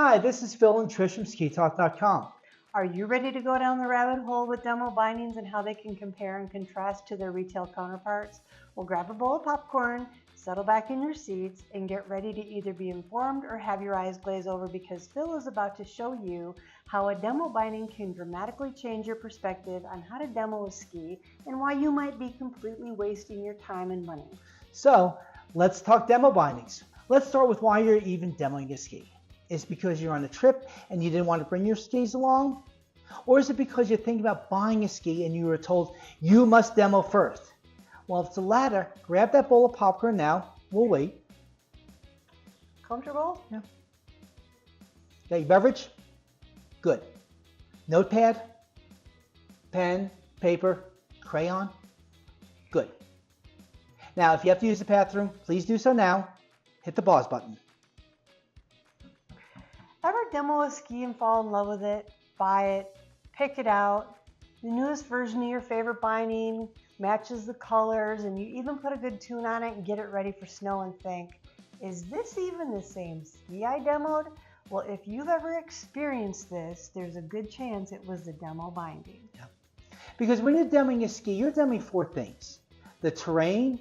Hi, this is Phil and Trish from SkiTalk.com. Are you ready to go down the rabbit hole with demo bindings and how they can compare and contrast to their retail counterparts? Well, grab a bowl of popcorn, settle back in your seats, and get ready to either be informed or have your eyes glaze over, because Phil is about to show you how a demo binding can dramatically change your perspective on how to demo a ski and why you might be completely wasting your time and money. So let's talk demo bindings. Let's start with why you're even demoing a ski. Is it because you're on a trip and you didn't want to bring your skis along? Or is it because you're thinking about buying a ski and you were told you must demo first? Well, if it's the latter, grab that bowl of popcorn now. We'll wait. Comfortable? Yeah. Got your beverage? Good. Notepad? Pen? Paper? Crayon? Good. Now, if you have to use the bathroom, please do so now. Hit the pause button. Ever demo a ski and fall in love with it, buy it, pick it out, the newest version of your favorite binding matches the colors, and you even put a good tune on it and get it ready for snow and think, is this even the same ski I demoed? Well, if you've ever experienced this, there's a good chance it was the demo binding. Yeah. Because when you're demoing a ski, you're demoing 4 things: the terrain,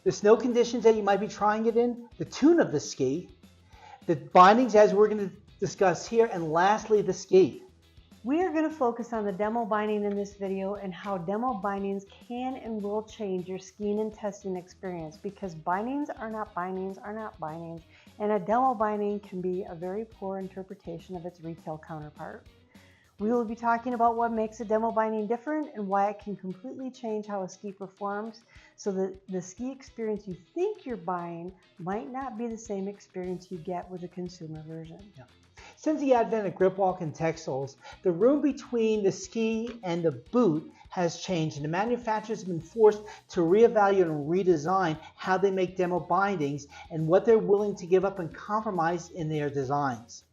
the snow conditions that you might be trying it in, the tune of the ski, the bindings as we're going to discuss here, and lastly, the ski. We are going to focus on the demo binding in this video and how demo bindings can and will change your skiing and testing experience, because bindings are not bindings are not bindings, and a demo binding can be a very poor interpretation of its retail counterpart. We will be talking about what makes a demo binding different and why it can completely change how a ski performs, so that the ski experience you think you're buying might not be the same experience you get with a consumer version. Yeah. Since the advent of GripWalk and textiles, the room between the ski and the boot has changed, and the manufacturers have been forced to reevaluate and redesign how they make demo bindings and what they're willing to give up and compromise in their designs.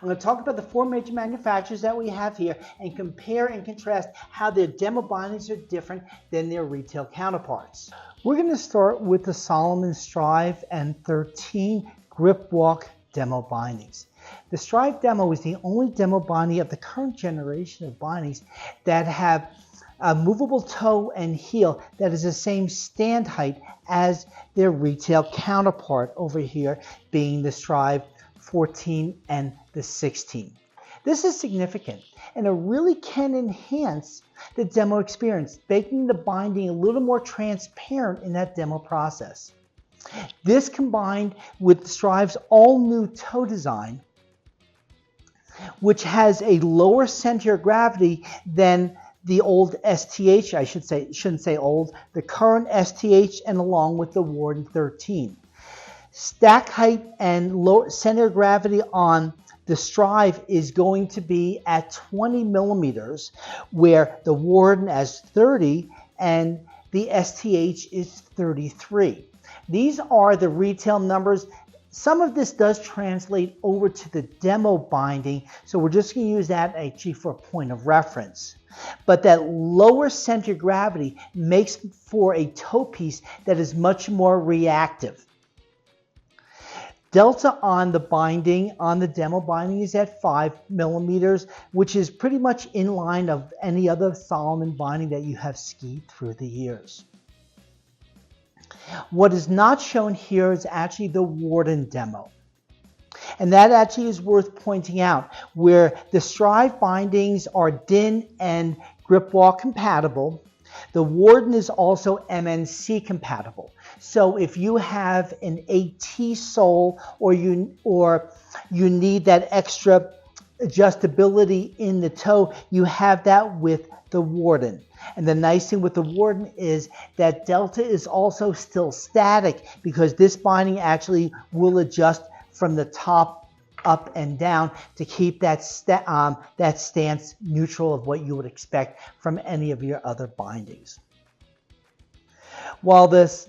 I'm going to talk about the 4 major manufacturers that we have here and compare and contrast how their demo bindings are different than their retail counterparts. We're going to start with the Salomon Strive and 13 GripWalk demo bindings. The Strive demo is the only demo binding of the current generation of bindings that have a movable toe and heel that is the same stand height as their retail counterpart over here, being the Strive 14 and the 16. This is significant, and it really can enhance the demo experience, making the binding a little more transparent in that demo process. This, combined with Strive's all-new toe design, which has a lower center of gravity than the old STH, shouldn't say old, the current STH, and along with the Warden 13. Stack height and low center of gravity on the Strive is going to be at 20 millimeters, where the Warden is 30 and the STH is 33. These are the retail numbers. Some of this does translate over to the demo binding, so we're just going to use that actually for a point of reference. But that lower center of gravity makes for a toe piece that is much more reactive. Delta on the binding, on the demo binding, is at 5 millimeters, which is pretty much in line of any other Salomon binding that you have skied through the years. What is not shown here is actually the Warden demo. And that actually is worth pointing out, where the Strive bindings are DIN and GripWalk compatible. The Warden is also MNC compatible. So if you have an AT sole or you need that extra adjustability in the toe, you have that with the Warden. And the nice thing with the Warden is that Delta is also still static, because this binding actually will adjust from the top up and down to keep that stance neutral of what you would expect from any of your other bindings. While this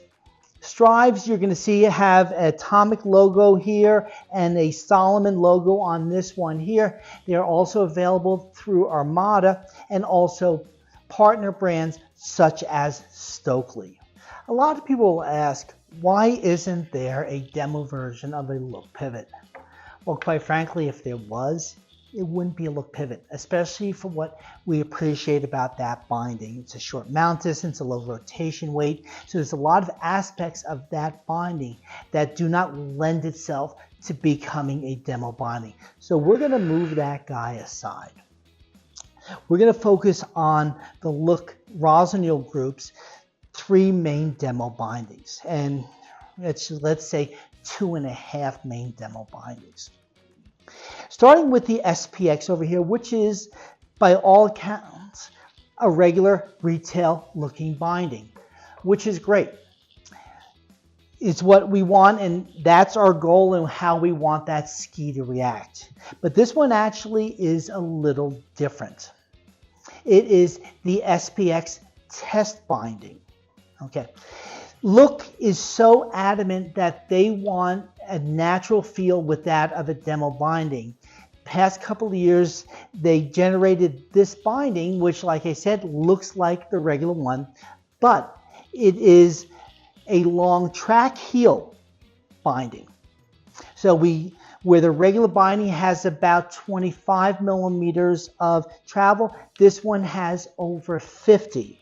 Strives, you're going to see have an Atomic logo here and a Salomon logo on this one here. They are also available through Armada and also partner brands such as Stokely. A lot of people will ask, why isn't there a demo version of a look pivot? Well, quite frankly, if there was, it wouldn't be a look pivot, especially for what we appreciate about that binding. It's a short mount distance, a low rotation weight. So there's a lot of aspects of that binding that do not lend itself to becoming a demo binding. So we're going to move that guy aside. We're going to focus on the Look Rossignol Group's 3 main demo bindings. And let's say 2.5 main demo bindings. Starting with the SPX over here, which is, by all accounts, a regular retail looking binding, which is great. It's what we want, and that's our goal and how we want that ski to react. But this one actually is a little different. It is the SPX test binding. Okay. Look is so adamant that they want a natural feel with that of a demo binding. Past couple of years, they generated this binding, which, like I said, looks like the regular one, but it is a long track heel binding. So where the regular binding has about 25 millimeters of travel, this one has over 50.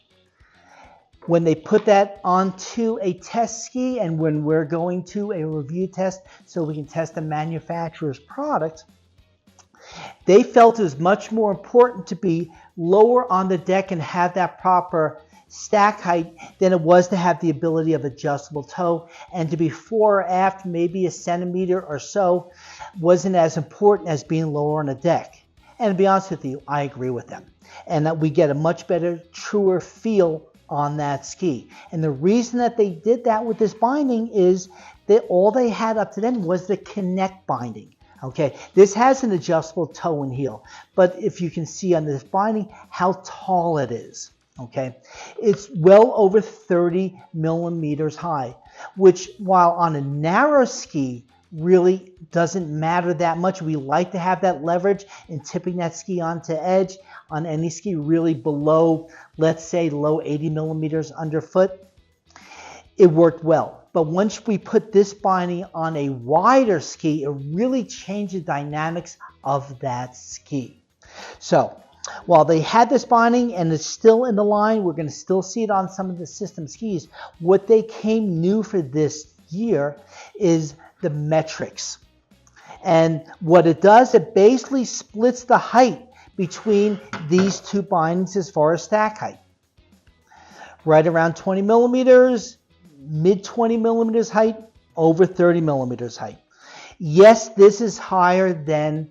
When they put that onto a test ski, and when we're going to a review test so we can test the manufacturer's product, they felt it was much more important to be lower on the deck and have that proper stack height than it was to have the ability of adjustable toe, and to be fore or aft maybe a centimeter or so wasn't as important as being lower on the deck. And to be honest with you, I agree with them, and that we get a much better, truer feel on that ski. And the reason that they did that with this binding is that all they had up to then was the Connect binding. Okay, this has an adjustable toe and heel, but if you can see on this binding how tall it is. Okay, it's well over 30 millimeters high, which, while on a narrow ski really doesn't matter that much. We like to have that leverage in tipping that ski onto edge on any ski really below, let's say, low 80 millimeters underfoot. It worked well. But once we put this binding on a wider ski, it really changed the dynamics of that ski. So while they had this binding and it's still in the line, we're going to still see it on some of the system skis. What they came new for this year is the metrics. And what it does, it basically splits the height between these two bindings as far as stack height. Right around 20 millimeters, mid 20 millimeters height, over 30 millimeters height. Yes, this is higher than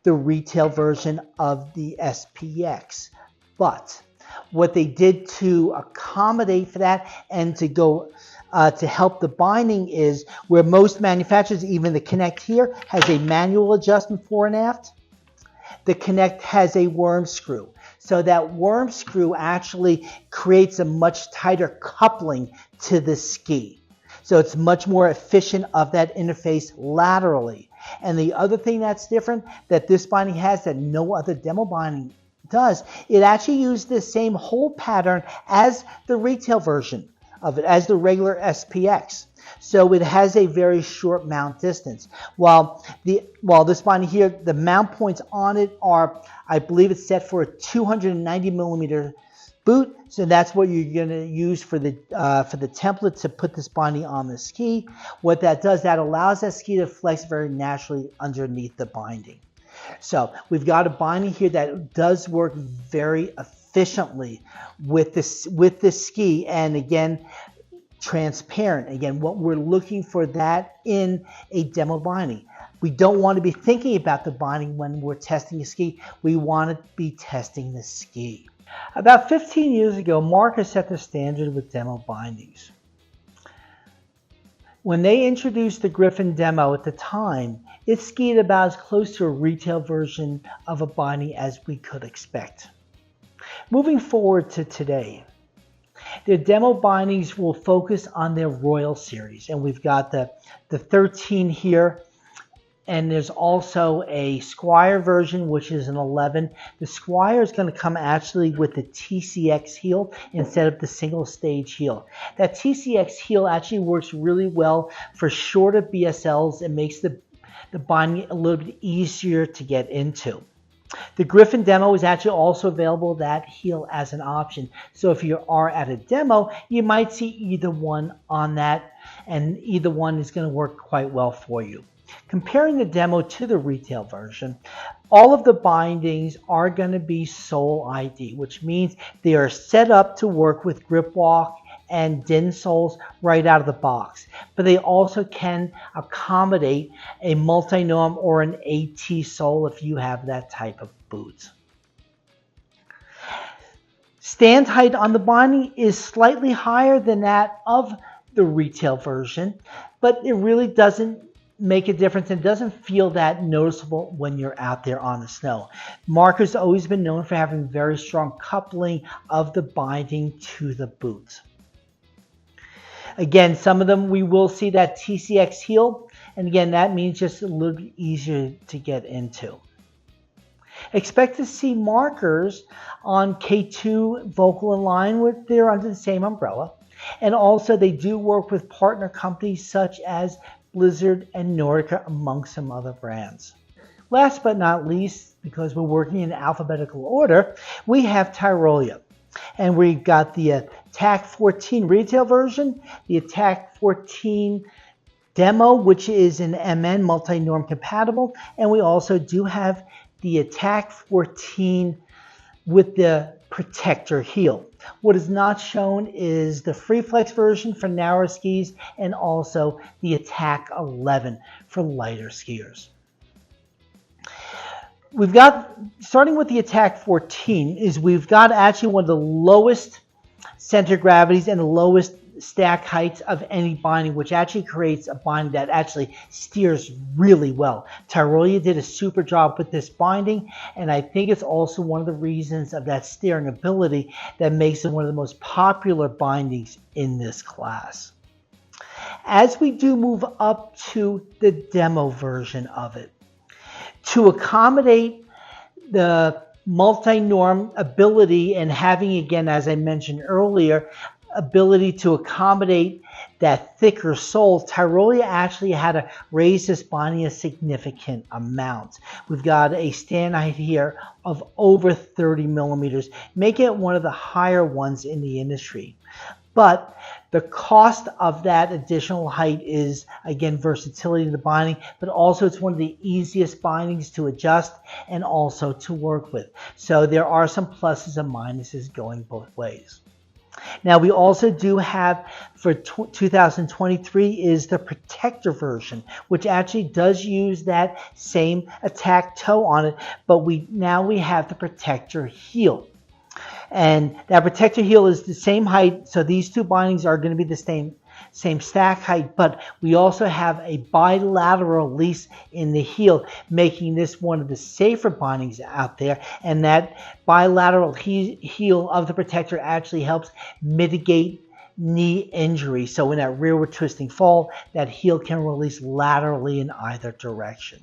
the retail version of the SPX, but what they did to accommodate for that and to go to help the binding is where most manufacturers, even the Connect here, has a manual adjustment fore and aft. The Connect has a worm screw. So that worm screw actually creates a much tighter coupling to the ski. So it's much more efficient of that interface laterally. And the other thing that's different that this binding has that no other demo binding does, it actually uses the same hole pattern as the retail version of it, as the regular SPX. So it has a very short mount distance. While this binding here, the mount points on it are, I believe it's set for a 290 millimeter boot. So that's what you're going to use for the template to put this binding on the ski. What that does, that allows that ski to flex very naturally underneath the binding. So we've got a binding here that does work very efficiently with this ski, and again, transparent. Again, what we're looking for that in a demo binding. We don't want to be thinking about the binding when we're testing a ski. We want to be testing the ski. About 15 years ago, Marcus set the standard with demo bindings. When they introduced the Griffin demo at the time, it skied about as close to a retail version of a binding as we could expect. Moving forward to today, their demo bindings will focus on their Royal series, and we've got the 13 here, and there's also a Squire version, which is an 11. The Squire is going to come actually with the TCX heel instead of the single stage heel. That TCX heel actually works really well for shorter BSLs. It makes the the binding a little bit easier to get into. The Griffin demo is actually also available, that heel as an option. So if you are at a demo, you might see either one on that, and either one is going to work quite well for you. Comparing the demo to the retail version, all of the bindings are going to be sole ID, which means they are set up to work with GripWalk and DIN soles right out of the box. But they also can accommodate a multi-norm or an AT sole if you have that type of boot. Stand height on the binding is slightly higher than that of the retail version, but it really doesn't make a difference and doesn't feel that noticeable when you're out there on the snow. Marker's always been known for having very strong coupling of the binding to the boot. Again, some of them we will see that TCX heel, and again, that means just a little bit easier to get into. Expect to see markers on K2 Vocal and Line with they're under the same umbrella, and also they do work with partner companies such as Blizzard and Nordica, among some other brands. Last but not least, because we're working in alphabetical order, we have Tyrolia. And we've got the Attack 14 retail version, the Attack 14 demo, which is an MN multi-norm compatible, and we also do have the Attack 14 with the protector heel. What is not shown is the Free Flex version for narrow skis and also the Attack 11 for lighter skiers. We've got, starting with the Attack 14, is we've got actually one of the lowest center gravities and the lowest stack heights of any binding, which actually creates a binding that actually steers really well. Tyrolia did a super job with this binding, and I think it's also one of the reasons of that steering ability that makes it one of the most popular bindings in this class. As we do move up to the demo version of it, to accommodate the multi-norm ability and having, again, as I mentioned earlier, ability to accommodate that thicker sole, Tyrolia actually had to raise this binding a significant amount. We've got a stand height here of over 30 millimeters, making it one of the higher ones in the industry. But the cost of that additional height is, again, versatility in the binding, but also it's one of the easiest bindings to adjust and also to work with. So there are some pluses and minuses going both ways. Now we also do have, for 2023, is the protector version, which actually does use that same attack toe on it, but now we have the protector heel. And that protector heel is the same height, so these two bindings are going to be the same stack height, but we also have a bilateral release in the heel, making this one of the safer bindings out there. And that bilateral heel of the protector actually helps mitigate knee injury. So in that rearward twisting fall, that heel can release laterally in either direction.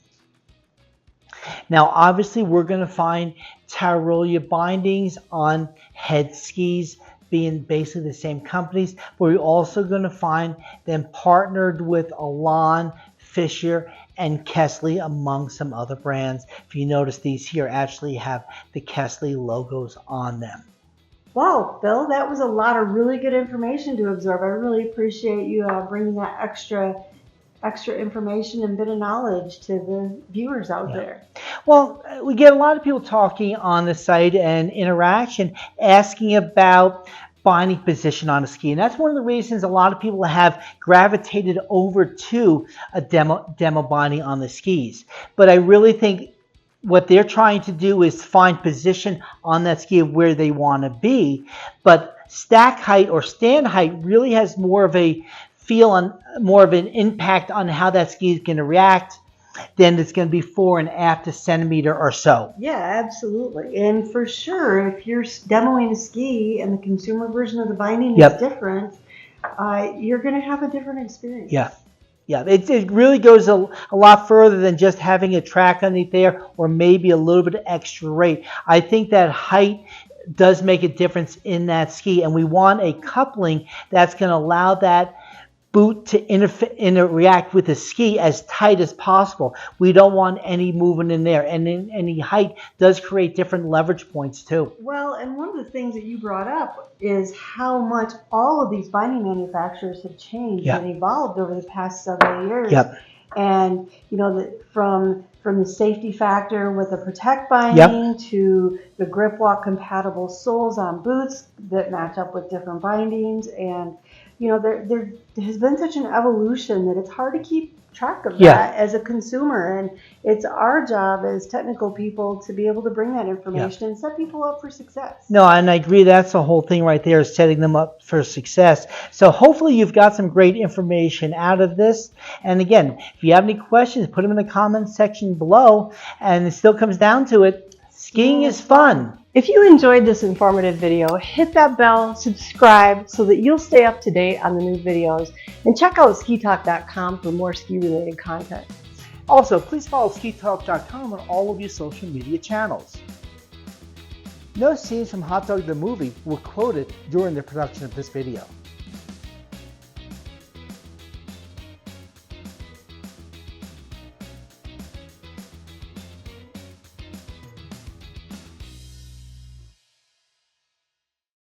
Now, obviously, we're going to find Tyrolia bindings on head skis, being basically the same companies, but we're also going to find them partnered with Elan, Fisher, and Kesley, among some other brands. If you notice, these here actually have the Kesley logos on them. Wow, Bill, that was a lot of really good information to absorb. I really appreciate you bringing that extra information and bit of knowledge to the viewers out there. Well, we get a lot of people talking on the site and interaction asking about binding position on a ski, and that's one of the reasons a lot of people have gravitated over to a demo binding on the skis. But I really think what they're trying to do is find position on that ski of where they want to be, but stack height or stand height really has more of a feel on, more of an impact on how that ski is going to react than it's going to be fore and after centimeter or so. Yeah, absolutely. And for sure, if you're demoing a ski and the consumer version of the binding is different, you're going to have a different experience. Yeah. Yeah, it really goes a lot further than just having a track underneath there or maybe a little bit of extra weight. I think that height does make a difference in that ski, and we want a coupling that's going to allow that boot to interact with the ski as tight as possible. We don't want any movement in there, and then any height does create different leverage points too. Well, and one of the things that you brought up is how much all of these binding manufacturers have changed and evolved over the past several years. And you know, from the safety factor with the Protect binding to the GripWalk compatible soles on boots that match up with different bindings, and you know, there has been such an evolution that it's hard to keep track of that as a consumer, and it's our job as technical people to be able to bring that information and set people up for success. No, and I agree, that's the whole thing right there, is setting them up for success. So hopefully you've got some great information out of this. And again, if you have any questions, put them in the comments section below. And it still comes down to it, skiing is fun. If you enjoyed this informative video, hit that bell, subscribe so that you'll stay up to date on the new videos, and check out SkiTalk.com for more ski-related content. Also, please follow SkiTalk.com on all of your social media channels. No scenes from Hot Dog the Movie were quoted during the production of this video.